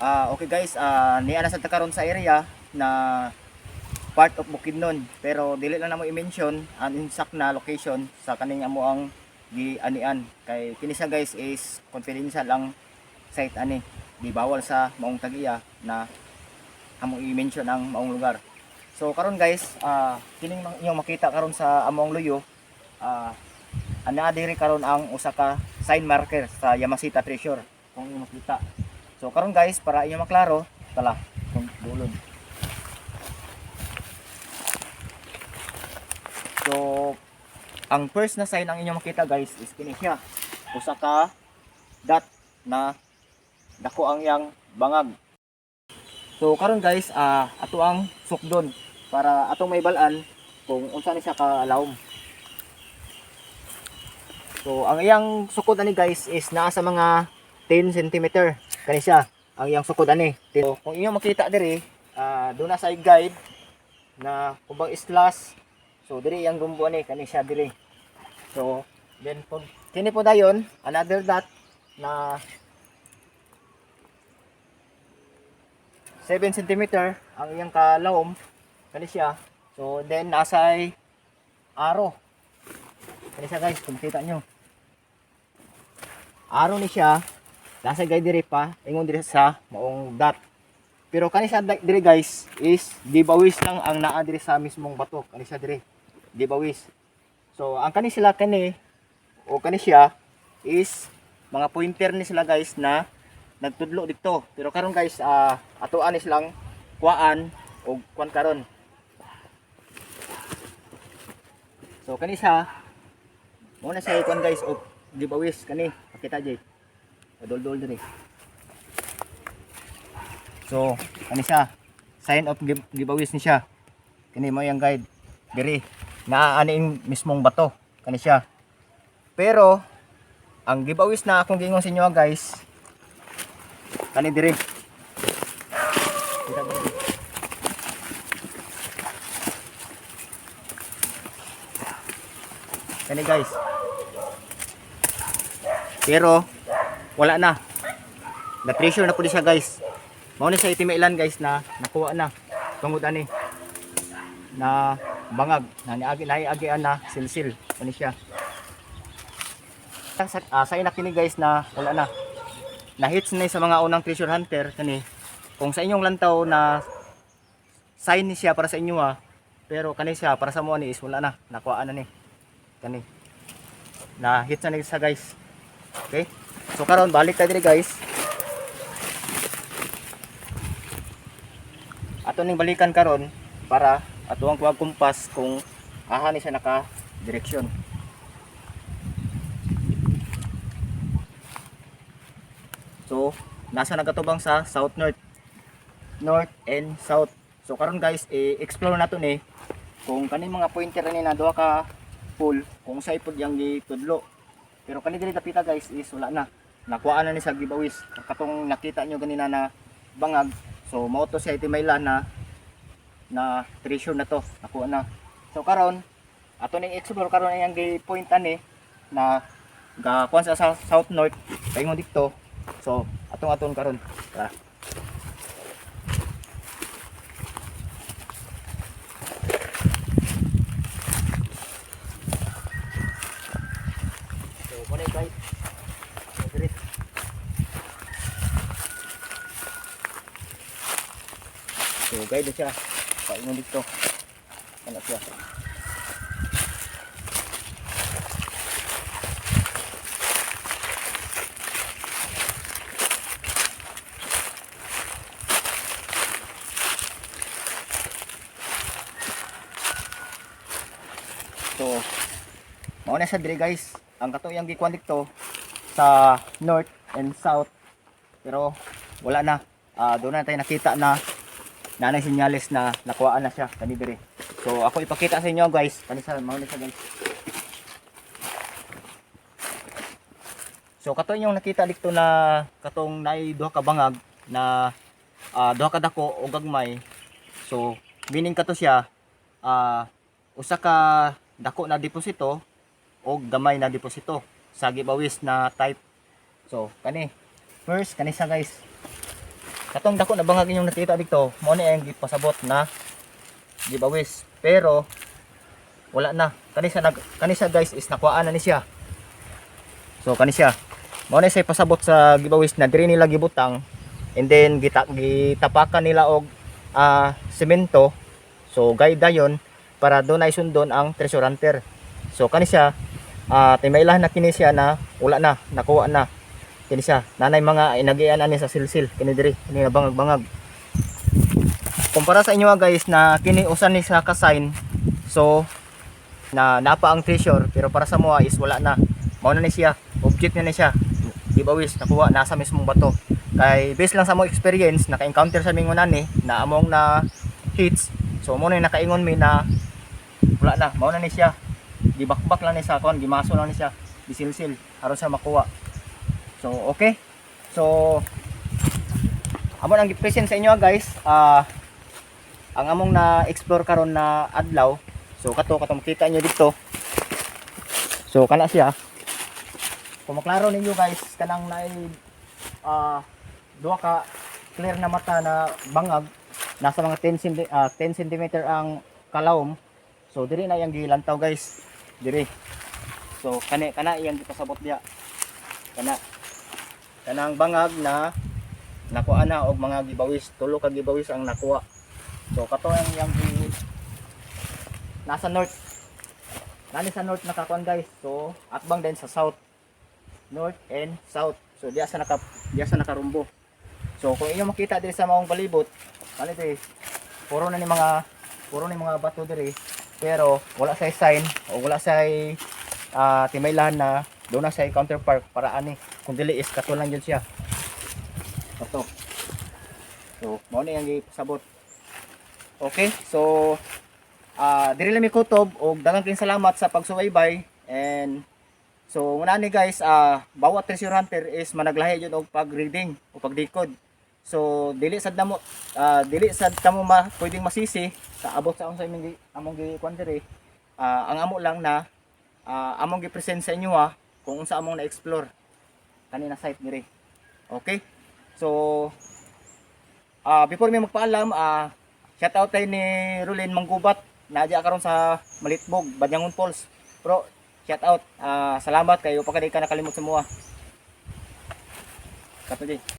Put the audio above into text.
Okay guys, niya na sa karon sa area na part of Bukidnon, pero dili lang namo i-mention ang exact na location sa kaning amo ang gianian kay kini siya guys is confidential ang site ani, di bawal sa maong tagiya na amo i-mention ang maong lugar. So karon guys, kining inyong makita karon sa among luyo, ana diri karon ang usa ka sign marker sa Yamashita Treasure kung inyong makita. So karon guys, para inyo maklaro, tala kung dulon. So ang first na sign ang inyo makita guys is kini siya. Usa ka dot na dako ang yang bangag. So karon guys, ato ang sukdon para atong maibalaan kung unsa ni siya kalawom. So ang iyang sukod ani guys is naa sa mga 10 cm kani siya. Ang iyang sukod ani. So, kung inyo makita diri, doon na sa guide na kubang islas. So diri ang rumbo ani kani siya diri. So then pag kini po dayon another dot na 7 cm ang iyang kalawom kani siya. So then nasay arrow kani siya guys, kung kita nyo arrow ni siya nasa guide diri pa ingon diri sa maong dot. Pero kani siya diri guys is gibawis lang ang naa diri sa mismong bato kani siya diri gibawis. So ang kani sila kani o kani siya is mga pointer ni sila guys na nagtudlo dito. Pero karon guys, atoan is lang kuan o kuan karon. So kani siya mo na siya kuan guys o gibawis kani. Pakita jay. Dol-dol diri. So kani siya sign of gibawis ni siya. Kani mo yang guide diri na aning mismong bato kani siya. Pero ang gibawis na akong gingon sa inyo guys kani diri. Kita diri. Kani guys. Pero wala na. Na treasure na pud siya guys. Mao ni sa itimailan guys na nakuha na. Tungod ani na bangag na niagi na silsil kani siya. Sa ina kini guys na wala na. Na-hits na sa mga unang treasure hunter kani. Kung sa inyong lantaw na sign ni siya para sa inyo pero kani siya para sa mo ni is wala na. Nakuha na ni. Kani. Na-hits na ni sa guys. Okay? So karon balik ta diri guys. Ato ning balikan karon para ato ang kuwag kumpas kung aha ni siya naka direksyon. So nasa nagatubang sa south north and south. So karon guys, i-explore nato ni kung kani mga pointer ni na duha ka pool kung sa ipod yang gitudlo. Pero kani diri dapita guys is wala na. Nakuha na ni sa gibawis. Katong nakita nyo ganina na bangag. So mao to siya itimailan na treasure na to. Nakuha na. So karon ato ning explore karon ang gi-point ani na gakuan sa south north paingon dito. So atong karon. Tara. So kunay guys. So guide siya. Paingon dito. Ano siya? So mao na sa dire guys. Ang katuyang gikuan dito sa north and south. Pero wala na. Doon na tayo nakita na nanay sinyalis na nakuhaan na siya kani dire. So ako ipakita sa inyo guys, kani sa mao ni siya guys. So kato yung nakita dito na katong naay duha ka bangag na duha ka dako o gagmay. So meaning kato siya usa ka dako na deposito o gamay na deposito sa gibawis na type. So kani first kani siya guys. katong dako na bangag inyong nakita dito, mo ni ang gipasabot na giveaways. Pero wala na. Kanisa guys is nakuhaan na ni siya. So kanisya. Mo ni say pasabot sa giveaways na diri nila gibutang, and then gitapakan nila og semento. So gayda yon para doon ay sundon ang treasure hunter. So kanisya timaylahan na kini siya na wala na, nakuha na. Kini siya nanay mga inagian ani sa silsil kini diri, kini bangag-bangag. Kumpara sa inyo guys na kini usan ni sa ka-sign. So na napa ang treasure, pero para sa mo is wala na. Mao na ni siya, object na ni siya. Giveaways nakuha nasa mismong bato. Kay based lang sa mo experience, naka-encounter sa mingon ani na among na hits. So mo na nakaingon mi na wala na, mao na ni siya. Gibakbak lang ni sa kon, gimaso lang ni siya, gisilsil aron sa makuha. So okay. So amon ang gi-present sa inyo guys, ang among na explore karon na adlaw. So katong makita niyo dito. So kana siya. Kung maklaro ninyo guys, kanang naay duha ka clear na mata na bangag, nasa mga 10 cm ang kalawom. So diri na yang gilantaw guys. Diri. So kana iyang gipasabot diha. Kanang bangag na nakuha na og mga giveaways, tulo ka giveaways ang nakuha. So kato yang nasa north. Nani sa north nakakuan guys. So atbang din sa south. North and south. So diya sa nakarumbo. So kung inyo makita diri sa maong palibot, ano ito puro ni mga bato diri, pero wala say sign o wala say timaylahan na doon na say counterpart para ani kung dili is katulang yun siya. Ito. So mao ni ang gipasabot. Okay, so diri lang mi kutob og daghang kayong salamat sa pagsubaybay. And so muna ni guys, bawat treasure hunter is managlahi jud og pag-reading o pagdikod. So dili sad kamo pwedeng masisi sa abot sa unsay among gikuan diri. Ang amo lang na among gi-present sa inyo kung unsa among na-explore kanina site diri. Okay? So before mi magpaalam, shout out tayo ni Rulin Manggubat na adya karon sa Malitbog, Banyangon Falls. Pro, shout out. Salamat kayo pa ka nakalimot sa mua. Kato di.